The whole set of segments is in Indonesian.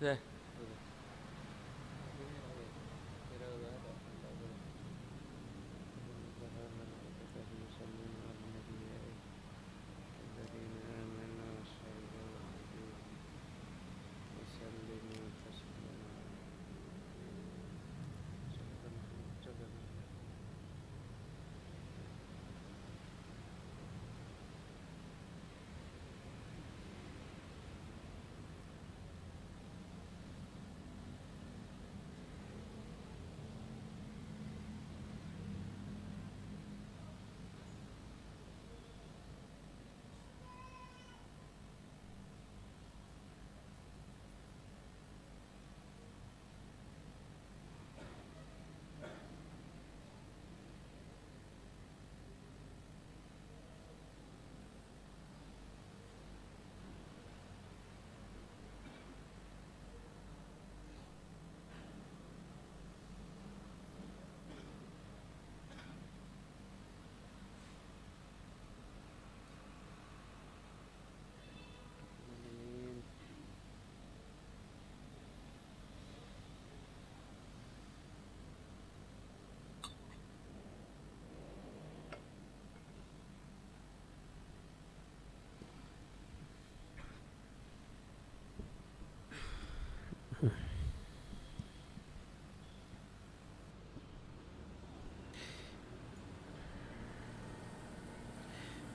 Dah.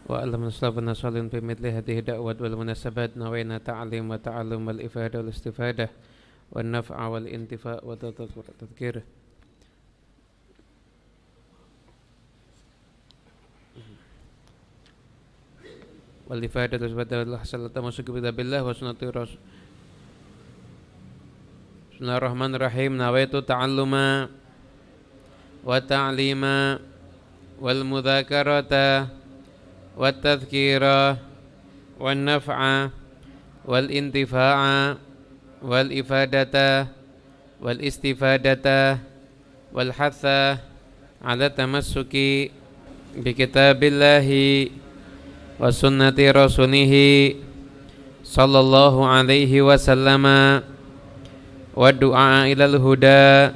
وأعلم أسلافنا صالح في مثل هذه الدعوات والمناسبات نوينا تعليم وتعلم والإفادة والاستفادة والنفع والانتفاع والتذكير والإفادة والاستفادة والحصل التمسك بكتاب الله وسنة رسول. Bismillahirrahmanirrahim. Nawaitu ta'alluma wa ta'lima wal mudzakarata wat tadhkira wan naf'a wal intifa'a wal ifadata wal istifadata wal hatha ala tamassuki bi kitabillahi wa sunnati rasulih sallallahu alaihi wasallama wa du'a ilal huda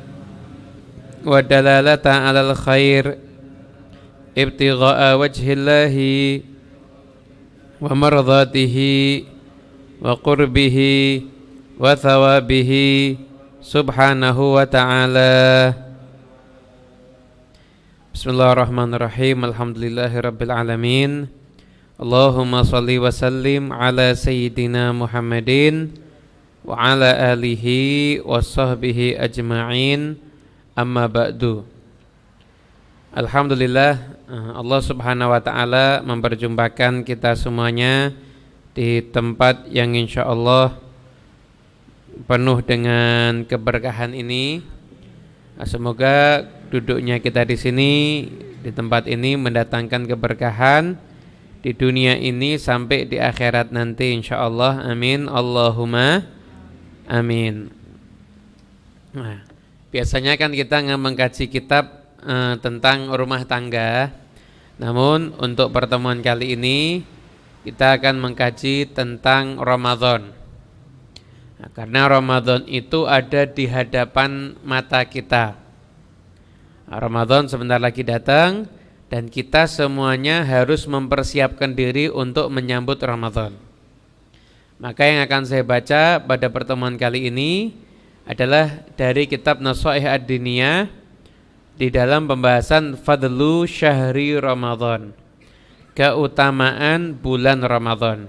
wa dalalata alal khair ibtigha'a wajhillahi wa mardhatihi wa qurbihi wa thawabihi subhanahu wa ta'ala. Bismillahirrahmanirrahim. Alhamdulillahi rabbil alamin. Allahumma salli wa sallim ala sayyidina Muhammadin wa ala alihi wa sahbihi ajma'in. Amma ba'du. Alhamdulillah, Allah subhanahu wa ta'ala memperjumpakan kita semuanya di tempat yang insya Allah penuh dengan keberkahan ini. Semoga duduknya kita di sini, di tempat ini mendatangkan keberkahan di dunia ini sampai di akhirat nanti insya Allah. Amin. Allahumma amin. Nah, biasanya kan kita mengkaji kitab tentang rumah tangga. Namun untuk pertemuan kali ini kita akan mengkaji tentang Ramadan. Nah, karena Ramadan itu ada di hadapan mata kita. Ramadan sebentar lagi datang dan kita semuanya harus mempersiapkan diri untuk menyambut Ramadan. Maka yang akan saya baca pada pertemuan kali ini adalah dari kitab Nasaih Ad-Diniyah di dalam pembahasan Fadlu Syahri Ramadan, keutamaan bulan Ramadan.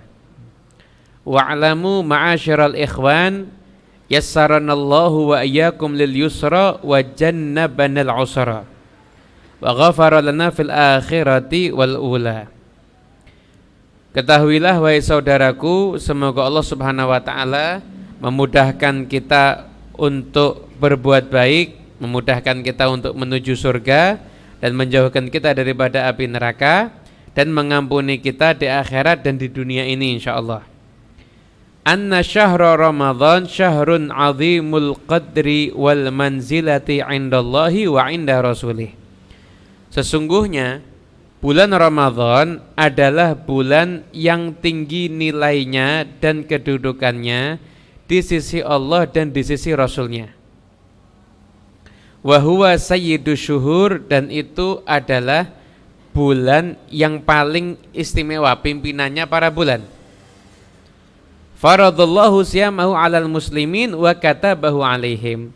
Wa'lamu ma'asyiral ikhwan yassaranallahu wa iyyakum lil yusra wa jannabanal usra wa ghafara lana fil akhirati wal ula. Ketahuilah wahai saudaraku, semoga Allah subhanahu wa ta'ala memudahkan kita untuk berbuat baik, memudahkan kita untuk menuju surga dan menjauhkan kita daripada api neraka dan mengampuni kita di akhirat dan di dunia ini insyaallah. Anna syahra Ramadan syahrun azimul qadri wal manzilati indallahi wa inda rasulih. Sesungguhnya bulan Ramadan adalah bulan yang tinggi nilainya dan kedudukannya di sisi Allah dan di sisi Rasulnya. Wa huwa sayyidu syuhur, dan itu adalah bulan yang paling istimewa, pimpinannya para bulan. Faradallahu siyamahu 'alal muslimin wa katabahu 'alaihim.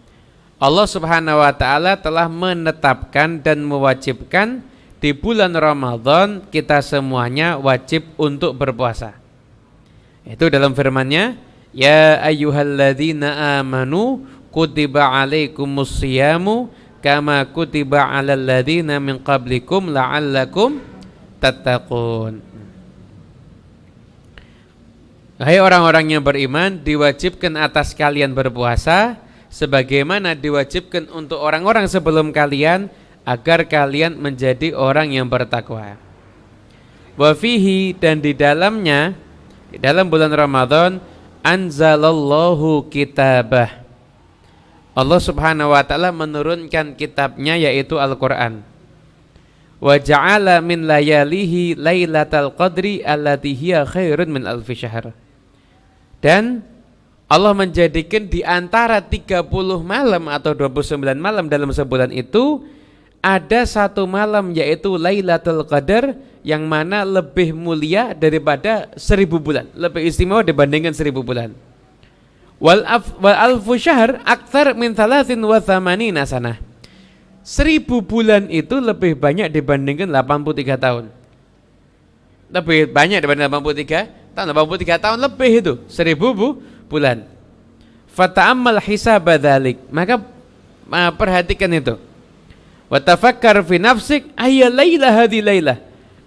Allah Subhanahu wa taala telah menetapkan dan mewajibkan di bulan Ramadan kita semuanya wajib untuk berpuasa. Itu dalam firman-Nya, ya ayyuhalladzina amanu kutiba alaikumus siyamu kama kutiba alal ladzina min qablikum la'allakum tattaqun. Hai orang-orang yang beriman, diwajibkan atas kalian berpuasa sebagaimana diwajibkan untuk orang-orang sebelum kalian, agar kalian menjadi orang yang bertakwa. Wa fihi, dan di dalamnya, di dalam bulan Ramadan, anzalallahu kitabah, Allah Subhanahu wa taala menurunkan kitabnya, yaitu Al-Qur'an. Wa ja'ala min layalihi lailatal qadri allati hiya khairun min alfi syahr. Dan Allah menjadikan di antara 30 malam atau 29 malam dalam sebulan itu ada satu malam, yaitu Lailatul Qadar, yang mana lebih mulia daripada 1000 bulan, lebih istimewa dibandingkan 1000 bulan. Wal alfu syahr aktsar min 83 sanah. 1000 bulan itu lebih banyak dibandingkan 83 tahun. Lebih banyak dibandingkan 83 tahun. 83 tahun lebih itu 1000 bulan. Fata'ammal hisab dzalik, maka perhatikan itu. Wa tafakkar fi nafsik ayya laila hadhi laila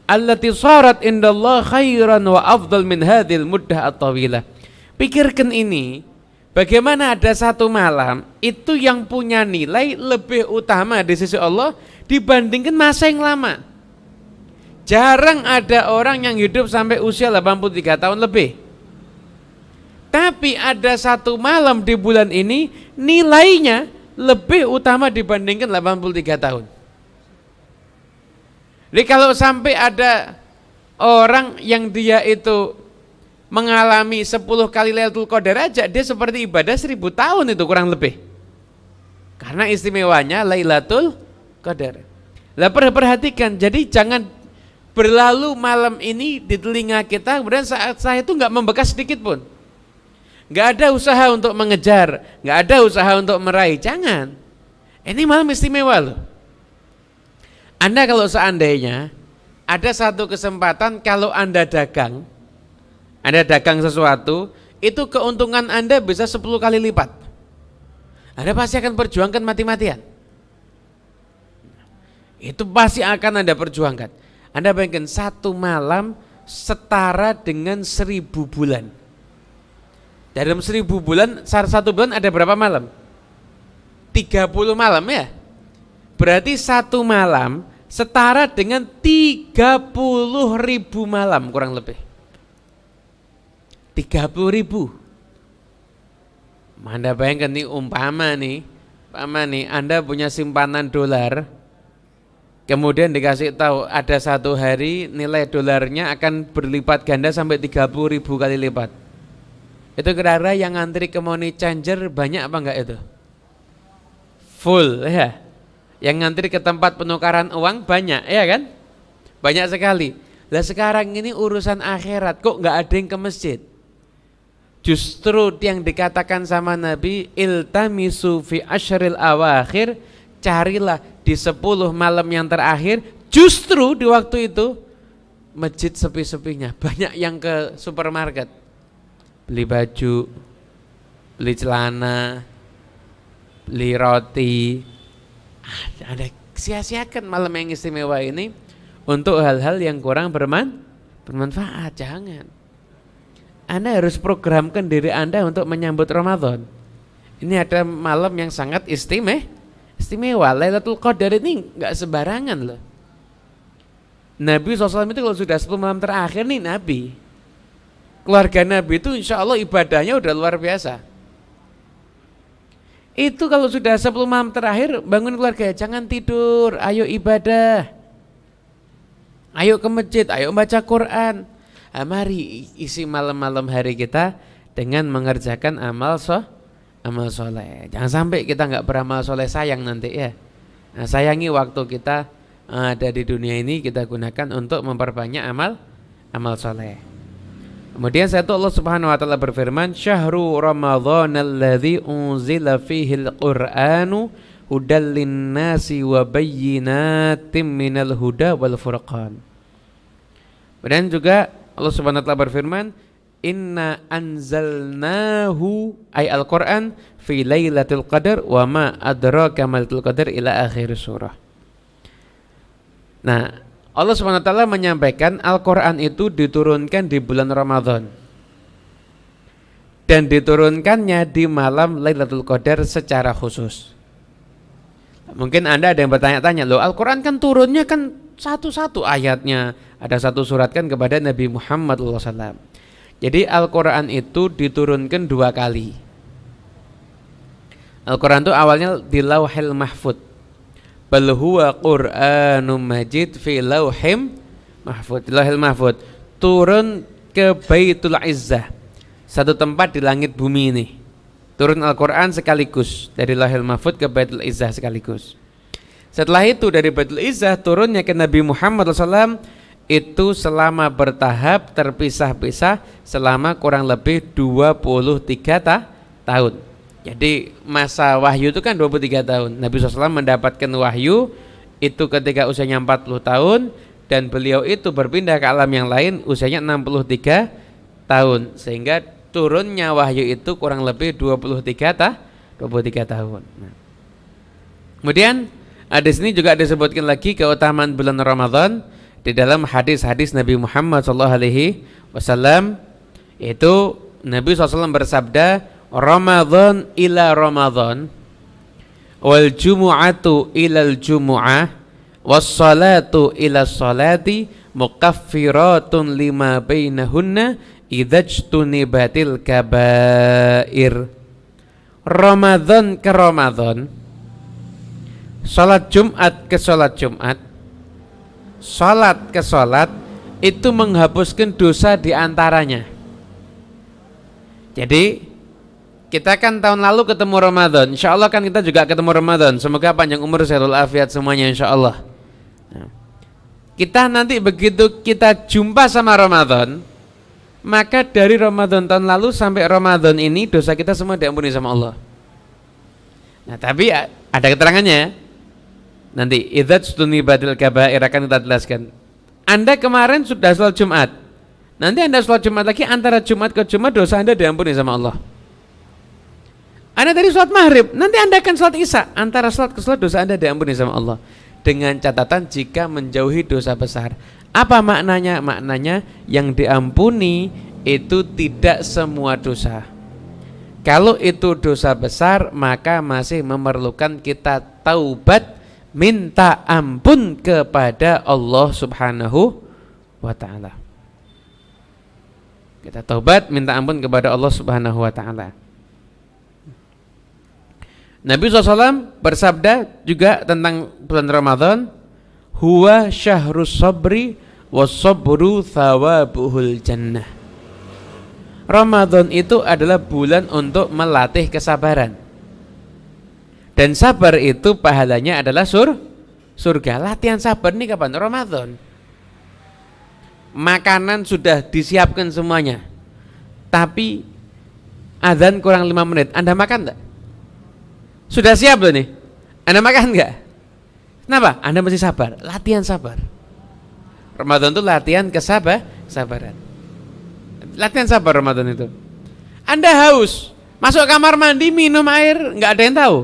allati sarat indallah khairan wa afdal min hadhil muddah at-tawilah. Pikirkan ini, bagaimana ada satu malam itu yang punya nilai lebih utama di sisi Allah dibandingkan masa yang lama. Jarang ada orang yang hidup sampai usia 83 tahun lebih. Tapi ada satu malam di bulan ini nilainya lebih utama dibandingkan 83 tahun. Jadi kalau sampai ada orang yang dia itu mengalami 10 kali Lailatul Qadar aja, dia seperti ibadah 1000 tahun itu kurang lebih. Karena istimewanya Lailatul Qadar. Lah perhatikan, jadi jangan berlalu malam ini di telinga kita, kemudian saat saya itu nggak membekas sedikit pun. Nggak ada usaha untuk mengejar, nggak ada usaha untuk meraih, jangan. Ini malam istimewa loh. Anda kalau seandainya ada satu kesempatan, kalau Anda dagang sesuatu, itu keuntungan Anda bisa 10 kali lipat. Anda pasti akan perjuangkan mati-matian. Itu pasti akan Anda perjuangkan. Anda bayangkan satu malam setara dengan 1000 bulan. Dalam 1000 bulan, satu bulan ada berapa malam? 30 malam ya. Berarti satu malam setara dengan 30.000 malam kurang lebih. 30.000. Anda bayangkan nih, umpama nih Anda punya simpanan dolar, kemudian dikasih tahu ada satu hari nilai dolarnya akan berlipat ganda sampai 30.000 kali lipat. Itu kira-kira yang ngantri ke money changer banyak apa enggak itu? Full ya. Yang ngantri ke tempat penukaran uang banyak ya kan? Banyak sekali. Lah sekarang ini urusan akhirat, kok enggak ada yang ke masjid? Justru yang dikatakan sama Nabi, iltamisu fi asyril awakhir, carilah di 10 malam yang terakhir. Justru di waktu itu masjid sepi-sepinya, banyak yang ke supermarket beli baju, beli celana, beli roti. Anda sia-siakan malam yang istimewa ini untuk hal-hal yang kurang bermanfaat. Jangan. Anda harus programkan diri Anda untuk menyambut Ramadan. Ini ada malam yang sangat istimewa. Lailatul Qadar ini enggak sembarangan loh. Nabi SAW itu kalau sudah 10 malam terakhir nih, keluarga Nabi itu insya Allah ibadahnya udah luar biasa. Itu kalau sudah 10 malam terakhir, bangun keluarga, jangan tidur, ayo ibadah, ayo ke masjid, ayo baca Quran. Mari isi malam-malam hari kita dengan mengerjakan amal soleh. Jangan sampai kita nggak beramal soleh sayang nanti ya. Nah, sayangi waktu kita ada di dunia ini, kita gunakan untuk memperbanyak amal soleh. Kemudian satu Allah Subhanahu wa taala berfirman, "Syahrul Ramadhanal ladzi unzila fihil Qur'anu hudal linnasi wa bayyinatin minal huda wal furqan." Kemudian juga Allah Subhanahu wa taala berfirman, "Inna anzalnahu ay al-Qur'an fi lailatul qadar wa ma adraka mal lailatul qadar" ila akhir surah. Nah, Allah Subhanahu wa taala menyampaikan Al-Qur'an itu diturunkan di bulan Ramadan. Dan diturunkannya di malam Lailatul Qadar secara khusus. Mungkin Anda ada yang bertanya-tanya, loh Al-Qur'an kan turunnya kan satu-satu ayatnya, ada satu surat kan kepada Nabi Muhammad SAW. Jadi Al-Qur'an itu diturunkan 2 kali. Al-Qur'an itu awalnya di Lauhil Mahfuz. Bal huwa Qur'anum Majid fi Lauhim Mahfuz. Lauhil Mahfuz turun ke Baitul Izzah, satu tempat di langit bumi ini. Turun Al-Qur'an sekaligus dari Lauhil Mahfuz ke Baitul Izzah sekaligus. Setelah itu dari Baitul Izzah turunnya ke Nabi Muhammad SAW itu selama bertahap terpisah-pisah selama kurang lebih 23 tahun. Jadi masa wahyu itu kan 23 tahun. Nabi SAW mendapatkan wahyu itu ketika usianya 40 tahun dan beliau itu berpindah ke alam yang lain usianya 63 tahun. Sehingga turunnya wahyu itu kurang lebih 23 tahun. Nah. Kemudian di sini juga disebutkan lagi keutamaan bulan Ramadan di dalam hadis-hadis Nabi Muhammad SAW, yaitu Nabi SAW bersabda, Ramadan ila Ramadan wal jumu'atu ilal jumu'ah was salatu ila salati mukaffiratun lima bainahunna idzajtunibatil kabair. Ramadan ke Ramadan, salat Jumat ke salat Jumat, salat ke salat itu menghapuskan dosa di antaranya. Jadi kita kan tahun lalu ketemu Ramadan, insya Allah kan kita juga ketemu Ramadan. Semoga panjang umur, sehat walafiat semuanya insya Allah. Nah, kita nanti begitu kita jumpa sama Ramadan, maka dari Ramadan tahun lalu sampai Ramadan ini dosa kita semua diampuni sama Allah. Nah tapi ada keterangannya. Nanti idzajtunibatil kabair akan kita jelaskan. Anda kemarin sudah sholat Jumat, nanti Anda sholat Jumat lagi, antara Jumat ke Jumat dosa Anda diampuni sama Allah. Anda tadi sholat maghrib, nanti Anda akan sholat isya, antara sholat ke sholat dosa Anda diampuni sama Allah. Dengan catatan jika menjauhi dosa besar. Apa maknanya? Maknanya yang diampuni itu tidak semua dosa. Kalau itu dosa besar, maka masih memerlukan kita taubat, minta ampun kepada Allah Subhanahu wa ta'ala. Kita taubat, minta ampun kepada Allah Subhanahu wa ta'ala. Nabi SAW bersabda juga tentang bulan Ramadan, huwa syahrus sabri was sabru thawabuhul jannah. Ramadan itu adalah bulan untuk melatih kesabaran. Dan sabar itu pahalanya adalah surga. Latihan sabar ini kapan? Ramadan. Makanan sudah disiapkan semuanya, tapi azan kurang 5 menit, Anda makan enggak? Sudah siap loh nih, Anda makan enggak? Kenapa? Anda mesti sabar, latihan sabar. Ramadan itu latihan kesabaran. Latihan sabar Ramadan itu. Anda haus, masuk kamar mandi minum air, enggak ada yang tahu.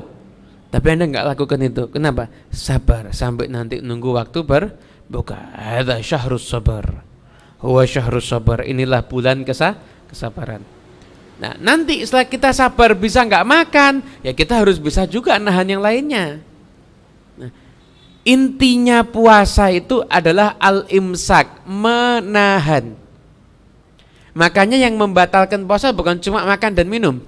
Tapi Anda enggak lakukan itu. Kenapa? Sabar sampai nanti nunggu waktu berbuka. Hadza syahrus sabar. Huwa syahrus sabar. Inilah bulan kesabaran. Nah, nanti setelah kita sabar bisa enggak makan, ya kita harus bisa juga nahan yang lainnya. Nah, intinya puasa itu adalah al-imsak, menahan. Makanya yang membatalkan puasa bukan cuma makan dan minum,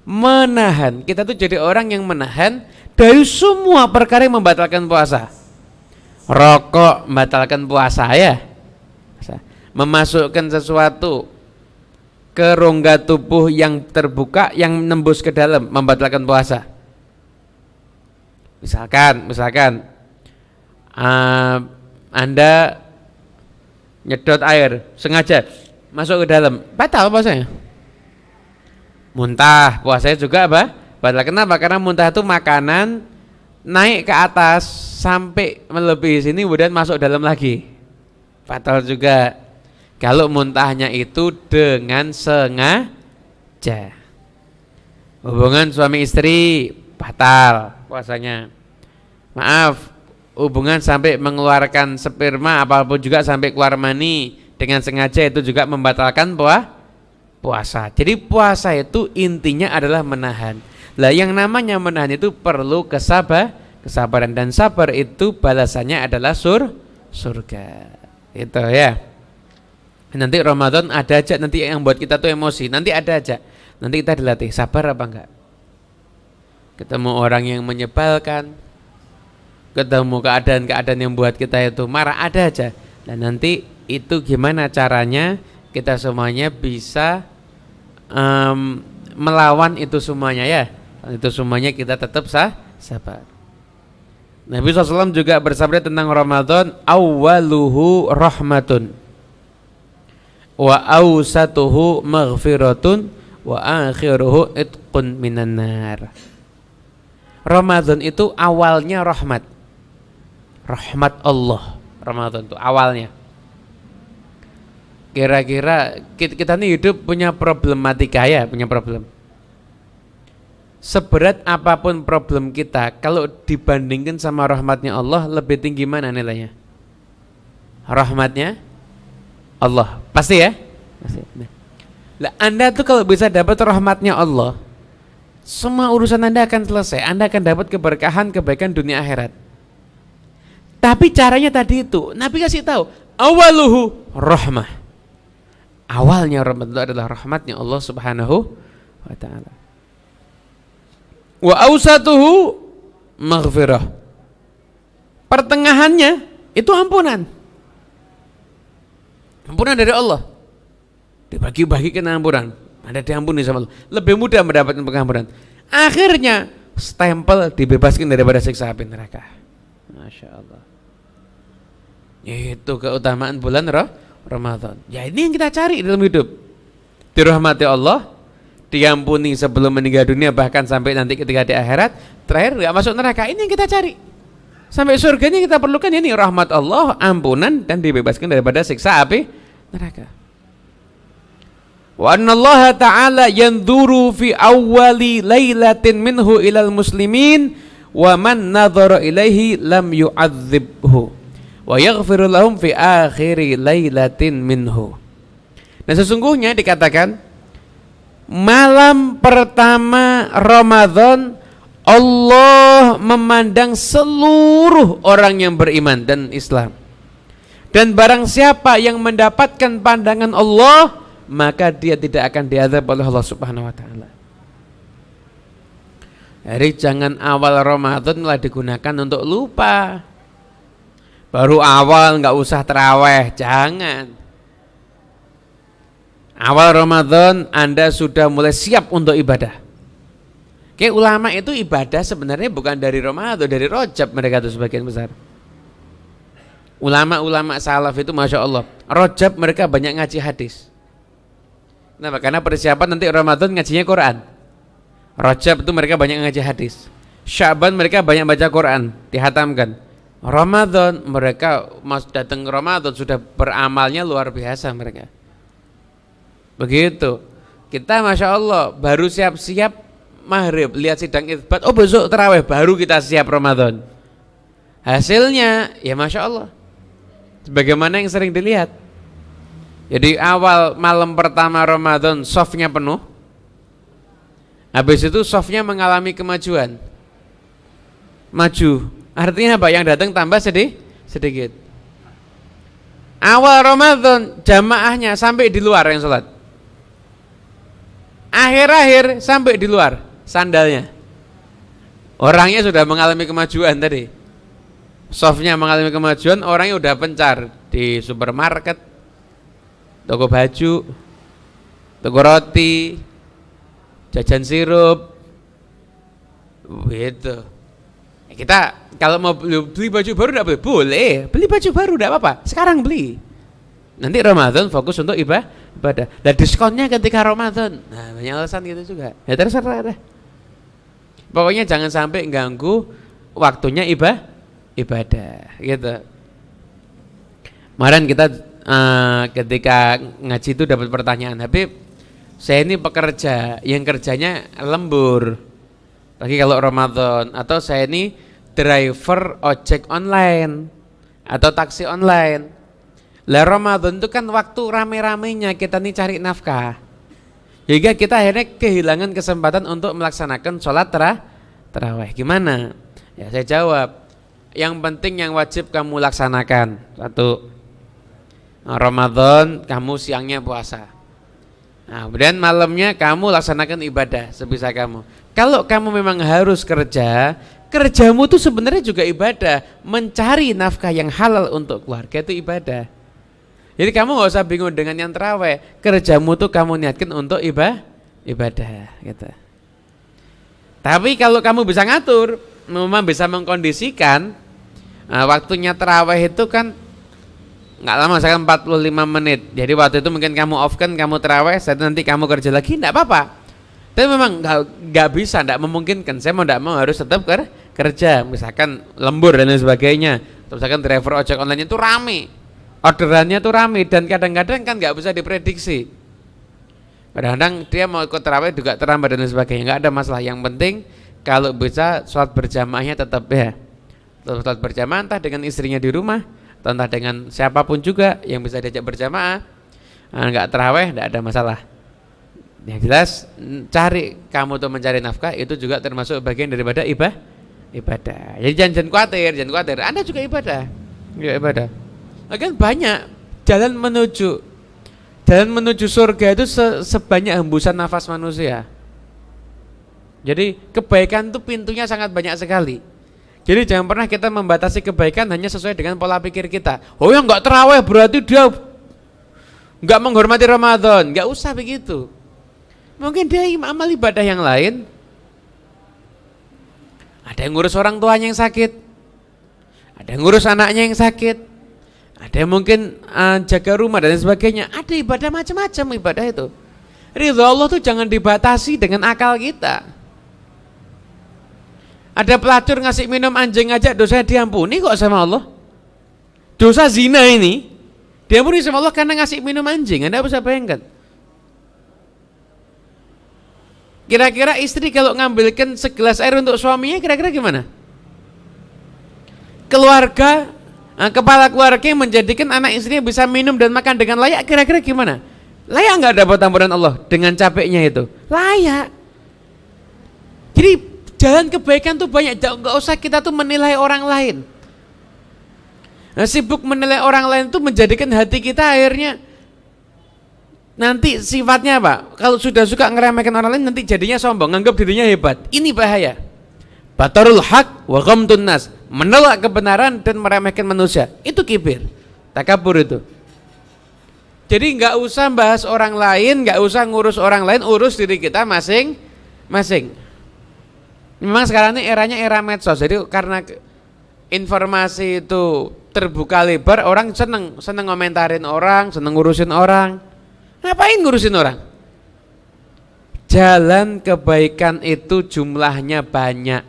menahan. Kita tuh jadi orang yang menahan dari semua perkara yang membatalkan puasa. Rokok membatalkan puasa ya, memasukkan sesuatu ke rongga tubuh yang terbuka yang nembus ke dalam membatalkan puasa. Misalkan Anda nyedot air sengaja masuk ke dalam, batal puasanya. Muntah, puasanya juga apa? Batal. Kenapa? Karena muntah itu makanan naik ke atas sampai melebihi sini kemudian masuk dalam lagi. Batal juga. Kalau muntahnya itu dengan sengaja. Hubungan suami istri batal puasanya. Maaf, hubungan sampai mengeluarkan sperma apapun juga sampai keluar mani dengan sengaja itu juga membatalkan puasa. Jadi puasa itu intinya adalah menahan. Lah yang namanya menahan itu perlu kesabaran dan sabar itu balasannya adalah surga. Itu ya. Nanti Ramadan ada aja nanti yang buat kita tuh emosi. Nanti ada aja. Nanti kita dilatih sabar apa enggak. Ketemu orang yang menyebalkan, ketemu keadaan-keadaan yang buat kita itu marah, ada aja. Dan nanti itu gimana caranya kita semuanya bisa melawan itu semuanya ya. Itu semuanya kita tetap sabar. Nabi SAW juga bersabda tentang Ramadan, awwaluhu rahmatun wa awsatuhu maghfiratun wa akhiruhu itqun minan nar. Ramadan itu awalnya rahmat. Rahmat Allah. Ramadan itu awalnya. Kira-kira kita nih hidup punya problematika ya, punya problem. Seberat apapun problem kita, kalau dibandingkan sama rahmatnya Allah, lebih tinggi mana nilainya? Rahmatnya Allah, pasti ya? Pasti. Nah, Anda tuh kalau bisa dapat rahmatnya Allah, semua urusan Anda akan selesai. Anda akan dapat keberkahan, kebaikan dunia akhirat. Tapi caranya tadi itu, Nabi kasih tahu, awaluhu rahmah. Awalnya rahmat itu adalah rahmatnya Allah Subhanahu wa ta'ala. Wa awsatuhu maghfirah. Pertengahannya itu ampunan. Ampunan dari Allah. Dibagi-bagikan ampunan. Anda diampuni sama Allah. Lebih mudah mendapatkan pengampunan. Akhirnya stempel dibebaskan daripada siksa api neraka. Masya Allah. Itu keutamaan bulan Ramadan. Ya ini yang kita cari dalam hidup. Dirahmati Allah, diampuni sebelum meninggal dunia, bahkan sampai nanti ketika di akhirat, terakhir gak masuk neraka. Ini yang kita cari. Sampai surganya kita perlukan ini rahmat Allah, ampunan, dan dibebaskan daripada siksa api neraka. Wa annallaha ta'ala yanzuru fi awwali lailatin minhu ilal muslimin wa man nadhara ilaihi lam yu'adzibhu wa yaghfiru lahum fi akhiri lailatin minhu. Nah sesungguhnya dikatakan malam pertama Ramadan Allah memandang seluruh orang yang beriman dan Islam. Dan barang siapa yang mendapatkan pandangan Allah, maka dia tidak akan diazab oleh Allah Subhanahu wa taala. Jadi jangan awal Ramadan malah digunakan untuk lupa. Baru awal enggak usah tarawih, jangan. Awal Ramadan Anda sudah mulai siap untuk ibadah. Kayak ulama itu ibadah sebenarnya bukan dari Ramadan, dari Rajab mereka itu sebagian besar. Ulama-ulama salaf itu Masya Allah, Rajab mereka banyak ngaji hadis. Kenapa? Karena persiapan nanti Ramadan ngajinya Quran. Rajab itu mereka banyak ngaji hadis. Syaban mereka banyak baca Quran, dihatamkan. Ramadan mereka datang Ramadan sudah beramalnya luar biasa mereka. Begitu. Kita Masya Allah baru siap-siap maghrib, lihat sidang isbat, oh besok tarawih, baru kita siap Ramadan. Hasilnya ya Masya Allah sebagaimana yang sering dilihat. Jadi awal malam pertama Ramadan softnya penuh, habis itu softnya mengalami kemajuan, maju. Artinya apa? Yang datang tambah sedikit. Awal Ramadan jamaahnya sampai di luar yang sholat, akhir-akhir sampai di luar sandalnya. Orangnya sudah mengalami kemajuan tadi. Softnya mengalami kemajuan, orangnya udah pencar di supermarket, toko baju, tuku roti, jajan sirup, gitu. Kita kalau mau beli baju baru enggak boleh? Boleh, beli baju baru enggak apa-apa. Sekarang beli. Nanti Ramadan fokus untuk ibadah. Lah diskonnya ketika Ramadan. Nah, banyak alasan gitu juga. Ya terserah dah. Pokoknya jangan sampai ganggu waktunya ibadah, gitu. Kemarin kita ketika ngaji itu dapat pertanyaan, Habib, saya ini pekerja yang kerjanya lembur, lagi kalau Ramadan, atau saya ini driver ojek online atau taksi online. Lah Ramadan itu kan waktu rame-ramenya kita nih cari nafkah, hingga kita akhirnya kehilangan kesempatan untuk melaksanakan sholat tarawih. Gimana? Ya saya jawab, yang penting yang wajib kamu laksanakan. Satu, Ramadan kamu siangnya puasa. Nah, kemudian malamnya kamu laksanakan ibadah sebisa kamu. Kalau kamu memang harus kerja, kerjamu itu sebenarnya juga ibadah. Mencari nafkah yang halal untuk keluarga itu ibadah. Jadi kamu nggak usah bingung dengan yang terawih. Kerjamu tuh kamu niatkan untuk ibadah, gitu. Tapi kalau kamu bisa ngatur, memang bisa mengkondisikan, waktunya terawih itu kan nggak lama, misalkan 45 menit. Jadi waktu itu mungkin kamu off kan, kamu terawih, nanti kamu kerja lagi, enggak apa-apa. Tapi memang nggak bisa, enggak memungkinkan. Saya mau enggak mau harus tetap kerja. Misalkan lembur dan lain sebagainya. Atau misalkan driver ojek online itu rame, orderannya tuh rame, dan kadang-kadang kan nggak bisa diprediksi. Kadang-kadang dia mau ikut terawih juga terlambat dan lain sebagainya. Nggak ada masalah. Yang penting kalau bisa sholat berjamaahnya tetap sholat berjamaah, entah dengan istrinya di rumah, entah dengan siapapun juga yang bisa diajak berjamaah. Enggak terawih, enggak ada masalah. Yang jelas cari, kamu tuh mencari nafkah itu juga termasuk bagian daripada ibadah. Jadi jangan khawatir. Anda juga ibadah. Ya ibadah. Kan banyak jalan menuju surga itu sebanyak hembusan nafas manusia. Jadi kebaikan itu pintunya sangat banyak sekali. Jadi jangan pernah kita membatasi kebaikan hanya sesuai dengan pola pikir kita. Oh yang enggak terawih berarti dia enggak menghormati Ramadan. Enggak usah begitu. Mungkin dia amal ibadah yang lain. Ada yang ngurus orang tuanya yang sakit, ada yang ngurus anaknya yang sakit, ada yang mungkin jaga rumah dan sebagainya. Ada ibadah macam-macam ibadah itu. Ridha Allah tuh jangan dibatasi dengan akal kita. Ada pelacur ngasih minum anjing aja dosanya diampuni kok sama Allah. Dosa zina ini diampuni sama Allah karena ngasih minum anjing. Anda bisa bayangkan. Kira-kira istri kalau ngambilkan segelas air untuk suaminya kira-kira gimana? Keluarga, kepala keluarga yang menjadikan anak istrinya bisa minum dan makan dengan layak, kira-kira gimana? Layak nggak dapat ampunan Allah dengan capeknya itu? Layak. Jadi jalan kebaikan tuh banyak, nggak usah kita tuh menilai orang lain. Nah, sibuk menilai orang lain tuh menjadikan hati kita akhirnya nanti sifatnya apa? Kalau sudah suka ngeremehkan orang lain nanti jadinya sombong, nganggap dirinya hebat. Ini bahaya. Batarul haq wa ghamtun nas, menolak kebenaran dan meremehkan manusia. Itu kibir, takabur itu. Jadi nggak usah bahas orang lain, nggak usah ngurus orang lain, urus diri kita masing-masing. Memang sekarang ini eranya era medsos. Jadi karena informasi itu terbuka lebar, orang seneng ngomentarin orang, seneng ngurusin orang. Ngapain ngurusin orang? Jalan kebaikan itu jumlahnya banyak.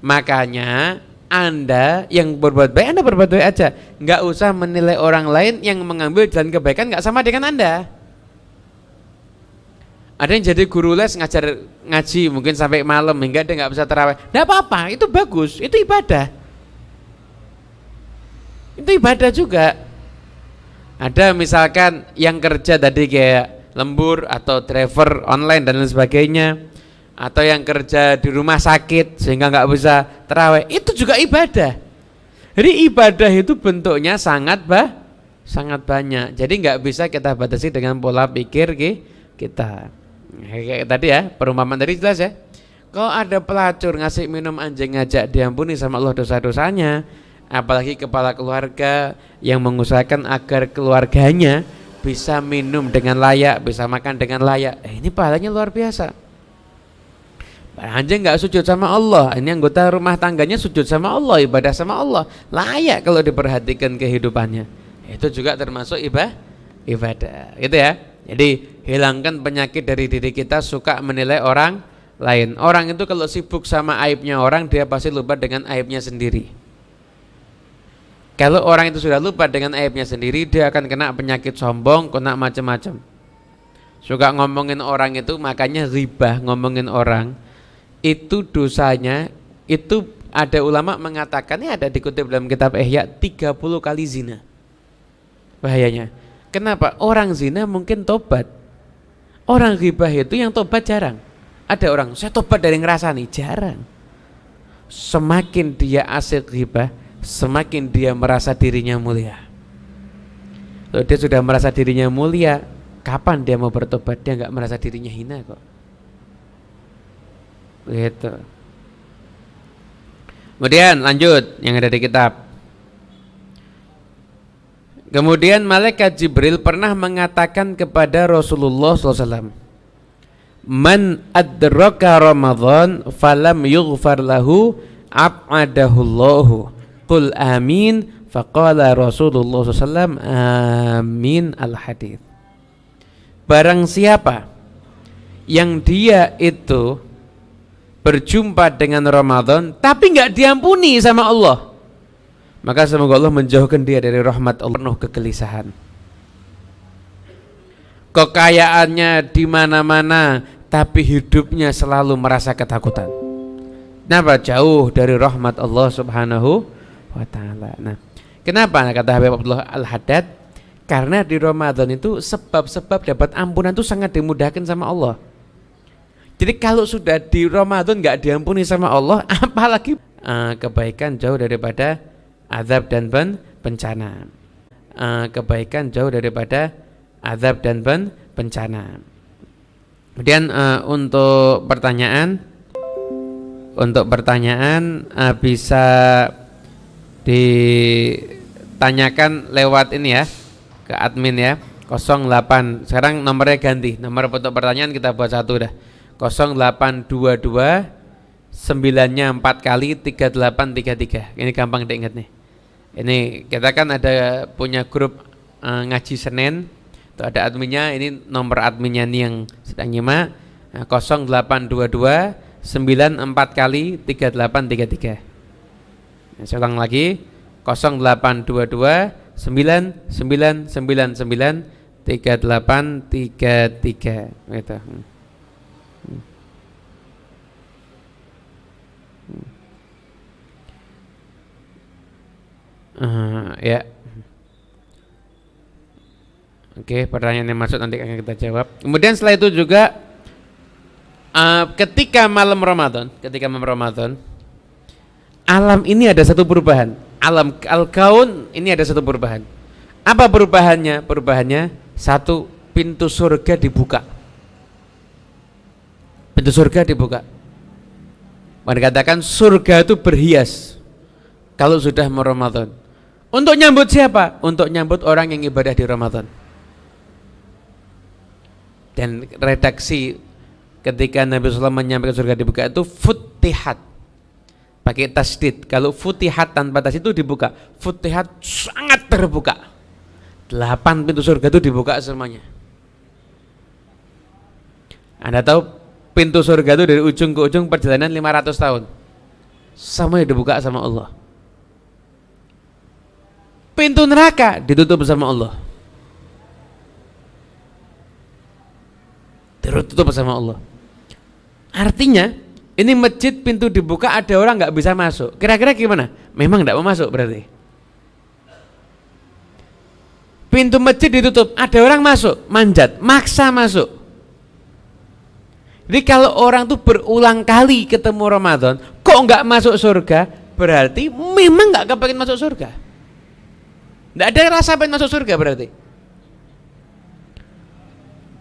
Makanya Anda yang berbuat baik, Anda berbuat baik aja. Nggak usah menilai orang lain yang mengambil jalan kebaikan nggak sama dengan Anda. Ada yang jadi guru les ngajar ngaji mungkin sampai malam hingga dia nggak bisa tarawih. Nggak apa-apa, itu bagus, itu ibadah. Itu ibadah juga. Ada misalkan yang kerja tadi kayak lembur atau driver online dan lain sebagainya, atau yang kerja di rumah sakit sehingga nggak bisa tarawih, itu juga ibadah. Jadi ibadah itu bentuknya sangat banyak. Jadi nggak bisa kita batasi dengan pola pikir kita. Kayak tadi ya, perumpamaan tadi jelas ya. Kalau ada pelacur ngasih minum anjing ngajak diampuni sama Allah dosa-dosanya, apalagi kepala keluarga yang mengusahakan agar keluarganya bisa minum dengan layak, bisa makan dengan layak. Ini pahalanya luar biasa. Anjing nggak sujud sama Allah, ini anggota rumah tangganya sujud sama Allah, ibadah sama Allah, layak kalau diperhatikan kehidupannya. Itu juga termasuk ibadah, gitu ya. Jadi hilangkan penyakit dari diri kita, suka menilai orang lain. Orang itu kalau sibuk sama aibnya orang, dia pasti lupa dengan aibnya sendiri. Kalau orang itu sudah lupa dengan aibnya sendiri, dia akan kena penyakit sombong, kena macam-macam. Suka ngomongin orang itu, makanya ghibah, ngomongin orang itu dosanya, itu ada ulama mengatakan, ini ada dikutip dalam kitab Ihya, 30 kali zina. Bahayanya. Kenapa? Orang zina mungkin tobat. Orang ghibah itu yang tobat jarang. Ada orang, saya tobat dari ngerasani, jarang. Semakin dia asik ghibah, semakin dia merasa dirinya mulia. Kalau dia sudah merasa dirinya mulia, kapan dia mau bertobat? Dia nggak merasa dirinya hina kok. Gitu. Kemudian lanjut yang ada di kitab. Kemudian malaikat Jibril pernah mengatakan kepada Rasulullah SAW, man adraka Ramadan falam yughfar lahu ab'adahullahu qul amin. Faqala Rasulullah SAW amin al-hadith. Barang siapa yang dia itu berjumpa dengan Ramadan tapi nggak diampuni sama Allah, maka semoga Allah menjauhkan dia dari rahmat Allah. Penuh kegelisahan, kekayaannya di mana-mana, tapi hidupnya selalu merasa ketakutan. Kenapa? Jauh dari rahmat Allah Subhanahu wa taala. Nah, kenapa kata Habib Abdullah Al-Haddad? Karena di Ramadan itu sebab-sebab dapat ampunan itu sangat dimudahkan sama Allah. Jadi kalau sudah di Ramadan nggak diampuni sama Allah, apalagi kebaikan jauh daripada azab dan bencana. Kebaikan jauh daripada azab dan bencana. Kemudian untuk pertanyaan bisa ditanyakan lewat ini ya, ke admin ya, 08. Sekarang nomornya ganti, nomor untuk pertanyaan kita buat satu dah, 0822 9-nya 4 kali 3833. Ini gampang diingat nih. Ini kita kan ada punya grup ngaji Senin, itu ada adminnya, ini nomor adminnya nih yang sedang nyimak, 0822 94 kali 3833. Saya ulang lagi, 0822 9999 3833 gitu. Ya. Oke, pertanyaan yang masuk nanti akan kita jawab. Kemudian setelah itu juga ketika malam Ramadan, alam ini ada satu perubahan. Alam al-kaun ini ada satu perubahan. Apa perubahannya? Perubahannya satu, pintu surga dibuka. Pintu surga dibuka. Mereka katakan surga itu berhias kalau sudah mau Ramadan. Untuk nyambut siapa? Untuk nyambut orang yang ibadah di Ramadan. Dan redaksi ketika Nabi SAW menyampaikan surga dibuka itu futihat, pakai tasdid. Kalau futihat tanpa tasdid itu dibuka. Futihat sangat terbuka. 8 pintu surga itu dibuka semuanya. Anda tahu pintu surga itu dari ujung ke ujung perjalanan 500 tahun. Semuanya dibuka sama Allah. Pintu neraka ditutup sama Allah. Ditutup sama Allah. Artinya ini masjid pintu dibuka, ada orang nggak bisa masuk. Kira-kira gimana? Memang nggak mau masuk berarti. Pintu masjid ditutup, ada orang masuk, manjat, maksa masuk. Jadi kalau orang tuh berulang kali ketemu Ramadan, kok nggak masuk surga, berarti memang nggak kepengen masuk surga. Nggak ada rasa pengen masuk surga berarti.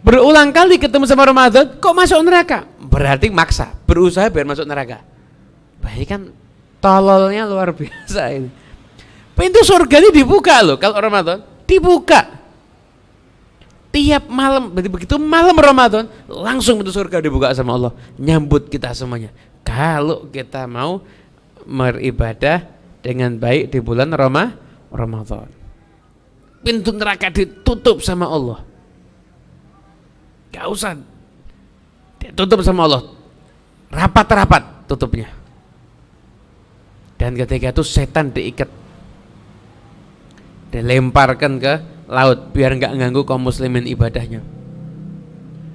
Berulang kali ketemu sama Ramadan, kok masuk neraka? Berarti maksa, berusaha biar masuk neraka. Baik kan, tololnya luar biasa ini. Pintu surga ini dibuka loh kalau Ramadan, dibuka. tiap malam, begitu malam Ramadan langsung pintu surga dibuka sama Allah, nyambut kita semuanya. Kalau kita mau beribadah dengan baik di bulan Ramadan. Pintu neraka ditutup sama Allah. Gak usah ditutup sama Allah. Rapat-rapat tutupnya. Dan ketika itu setan diikat, dilemparkan ke laut biar nggak ganggu kaum muslimin ibadahnya.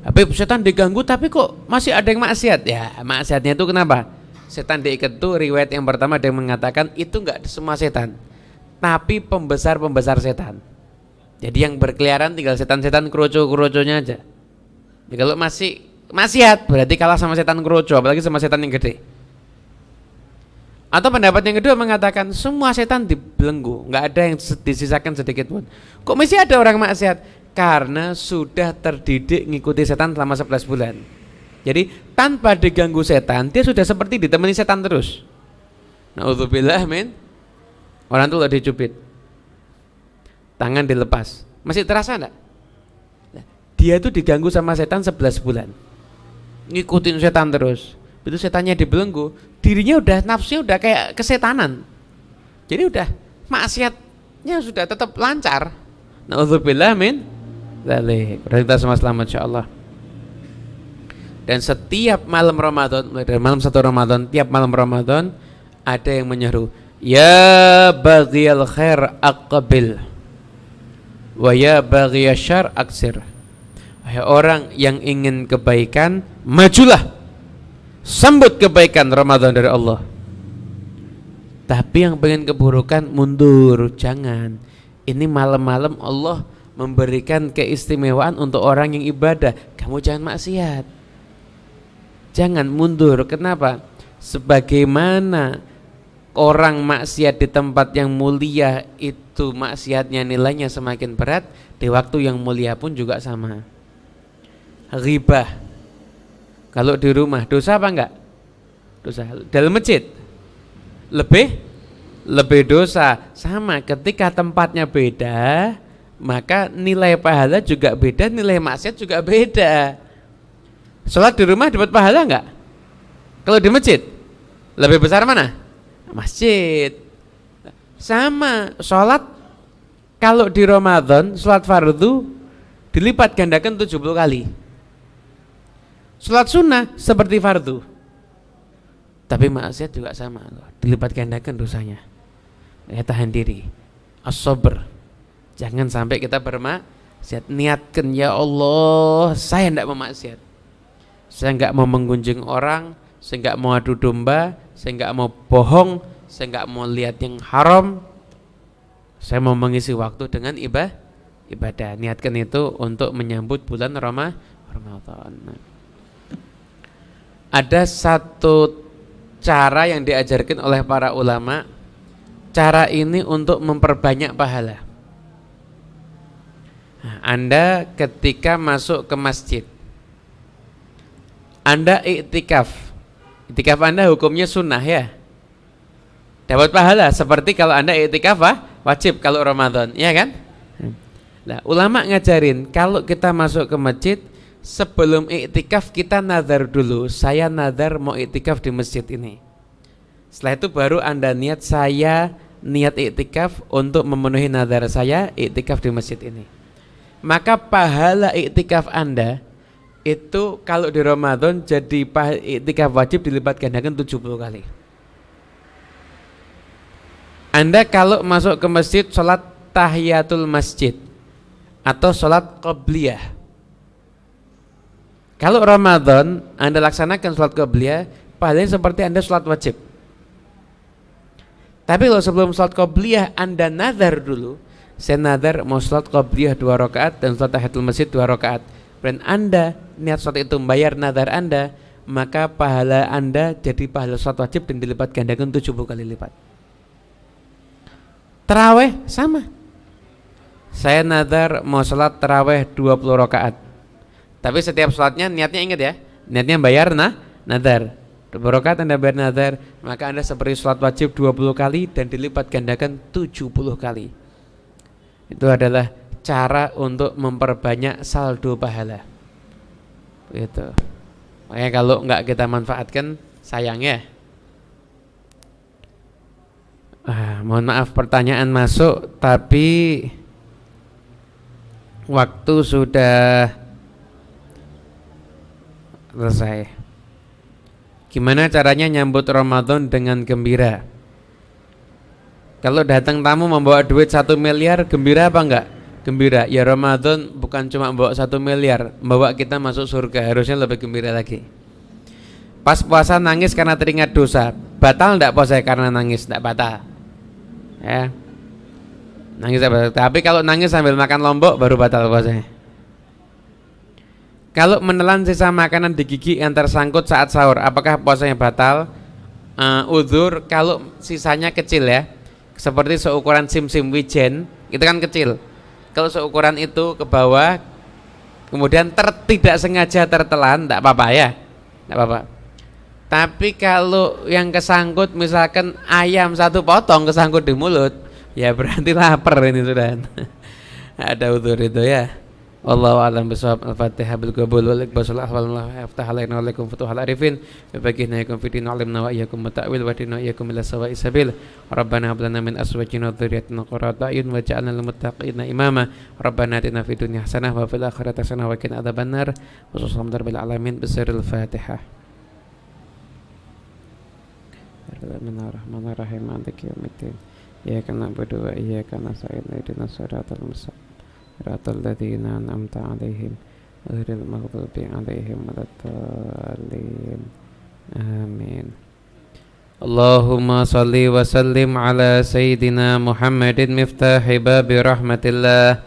Tapi setan diganggu tapi kok masih ada yang maksiat. Ya maksiatnya itu kenapa? Setan diikat tuh riwayat yang pertama ada yang mengatakan itu nggak semua setan, tapi pembesar setan. Jadi yang berkeliaran tinggal setan-setan kroco-kroconya aja. Ya, kalau masih maksiat berarti kalah sama setan kroco, apalagi sama setan yang gede. Atau pendapat yang kedua mengatakan semua setan dibelenggu, nggak ada yang disisakan sedikit pun. Kok masih ada orang maksiat? Karena sudah terdidik ngikuti setan selama 11 bulan. Jadi tanpa diganggu setan, dia sudah seperti ditemani setan terus. Na'udzubillah min. Orang tuh udah dicubit, tangan dilepas, masih terasa enggak? Dia itu diganggu sama setan 11 bulan, ngikutin setan terus. Itu setannya dibelenggu, dirinya udah nafsunya udah kayak kesetanan. Jadi udah maksiatnya sudah tetap lancar. Na'udzubillah min dzalik. Kita semua selamat insyaallah. Dan setiap malam Ramadan, mulai dari malam 1 Ramadan, tiap malam Ramadan ada yang menyeru, ya baghiyal khair aqbil wa ya baghiyasy syarr aksir. Wahai orang yang ingin kebaikan, majulah, sambut kebaikan Ramadan dari Allah. Tapi yang pengen keburukan, mundur, jangan. Ini malam-malam Allah memberikan keistimewaan untuk orang yang ibadah. Kamu jangan maksiat, jangan mundur. Kenapa? Sebagaimana orang maksiat di tempat yang mulia itu maksiatnya nilainya semakin berat, di waktu yang mulia pun juga sama. Ghibah kalau di rumah dosa apa enggak? Dosa. Dalam masjid lebih dosa. Sama, ketika tempatnya beda, maka nilai pahala juga beda, nilai maksiat juga beda. Sholat di rumah dapat pahala enggak? Kalau di masjid lebih besar mana? Masjid. Sama, sholat kalau di Ramadan, sholat fardu dilipat gandakan 70 kali. Sholat sunnah seperti fardu, tapi maksiat juga sama, dilipat gandakan dosanya. Ya, tahan diri, as-sabr, jangan sampai kita bermaksiat. Niatkan, ya Allah, saya tidak mau maksiat, saya nggak mau menggunjing orang, saya nggak mau adu domba, saya nggak mau bohong, saya nggak mau lihat yang haram, saya mau mengisi waktu dengan ibadah. Niatkan itu untuk menyambut bulan Ramadan. Ada satu cara yang diajarkan oleh para ulama. Cara ini untuk memperbanyak pahala. Nah, Anda ketika masuk ke masjid, Anda iktikaf. Iktikaf Anda hukumnya sunnah ya, dapat pahala seperti kalau Anda iktikaf wajib kalau Ramadan, ya kan? Nah, ulama ngajarin kalau kita masuk ke masjid, sebelum iktikaf kita nazar dulu. Saya nazar mau iktikaf di masjid ini. Setelah itu baru Anda niat, saya niat iktikaf untuk memenuhi nazar saya iktikaf di masjid ini. Maka pahala iktikaf Anda itu kalau di Ramadan jadi iktikaf wajib dilipat gandakan 70 kali. Anda kalau masuk ke masjid sholat tahiyatul masjid atau sholat qobliyah, kalau Ramadan Anda laksanakan sholat qobliyah, pahalanya seperti Anda sholat wajib. Tapi kalau sebelum sholat qobliyah Anda nazar dulu, saya nazar mau sholat qobliyah 2 rakaat dan sholat tahiyatul masjid 2 rakaat, dan Anda niat sholat itu membayar nazar Anda, maka pahala Anda jadi pahala sholat wajib dan dilipat gandakan 70 kali lipat. Taraweh sama. Saya nazar mau sholat taraweh 20 rakaat. Tapi setiap sholatnya niatnya ingat ya, niatnya bayar nazar. 20 rakaat Anda bayar nazar, maka Anda seperti sholat wajib 20 kali dan dilipat gandakan 70 kali. Itu adalah cara untuk memperbanyak saldo pahala. Gitu. Makanya kalau nggak kita manfaatkan sayang ya. Mohon maaf pertanyaan masuk tapi waktu sudah selesai. Gimana caranya nyambut Ramadan dengan gembira? Kalau datang tamu membawa duit 1 miliar, gembira apa enggak? Gembira. Ya Ramadan bukan cuma membawa 1 miliar, membawa kita masuk surga, harusnya lebih gembira lagi. Pas puasa nangis karena teringat dosa, batal enggak puasa karena nangis? Enggak batal. Ya. Nangis enggak batal. Tapi kalau nangis sambil makan lombok baru batal puasanya. Kalau menelan sisa makanan di gigi yang tersangkut saat sahur, apakah puasanya batal? Uzur kalau sisanya kecil ya. Seperti seukuran sim-sim wijen, itu kan kecil. Kalau seukuran itu ke bawah, kemudian tidak sengaja tertelan, tidak apa-apa ya, tidak apa-apa. Tapi kalau yang kesangkut, misalkan ayam 1 potong kesangkut di mulut, ya berarti lapar ini sudah. Ada udzur itu ya. Wallahu a'lam bishawab. Al-Fatihah bil qabul wal iqbal ahwal yaftah alaina wa alaikum futuhal arifin wa baghina yakum fi din alimna wa iyyakum ta'wil wa dina iyyakum ila sawa'is sabil. Rabbana hab lana min azwajina wa dhurriyyatina qurrata a'yun waj'alna lil muttaqina imama. Rabbana atina fid dunya hasanah wa fil akhirati hasanah wa qina adzabannar. Wa sallallahu rabbil alamin bisirril Fatihah. Bismillahirrahmanirrahim. Maliki yaumiddin. Iyyaka na'budu wa iyyaka nasta'in. Ihdinas siratal mustaqim. Siratal ladzina an'amta 'alaihim ghairil maghdubi 'alaihim waladdallin. Amin. Allahumma salli wa sallim ala sayyidina Muhammadin miftahi babi rahmatillah.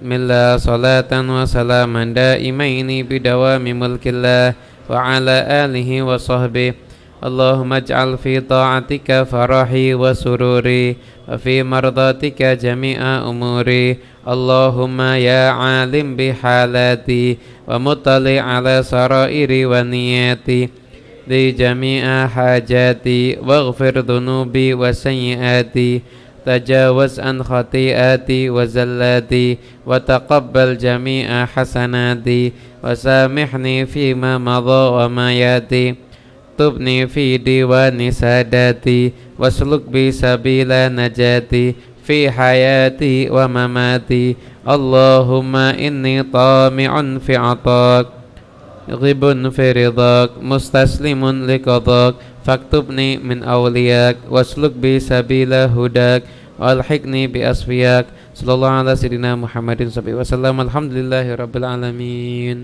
Bismillah salatan wa salaman daimaini bidawami mulkillah wa ala alihi wa sahbihi. Allahumma ij'al fi ta'atika farahi wa sururi wa fi mardatika jami'a umuri. Allahumma ya alim bihalati wa muttali ala sarairi wa niyati li jami'a hajati waghfir dhunubi wa sayyiati tajawaz an khati'ati wa zallati wa taqabbal jami'a hasanati wa samihni fima madha wa ma yati. Tubni fi diwani sadati wasluk bi sabila najati fi hayati wa mamati. Allahumma inni tami'un fi atak ghibun fi ridak mustaslimun liqadak faktubni min awliyak wasluk bi sabila hudak walhiqni bi asfiyak. Sallallahu ala sayyidina Muhammadin sallallahu alaihi wasallam. Alhamdulillahi rabbil alamin.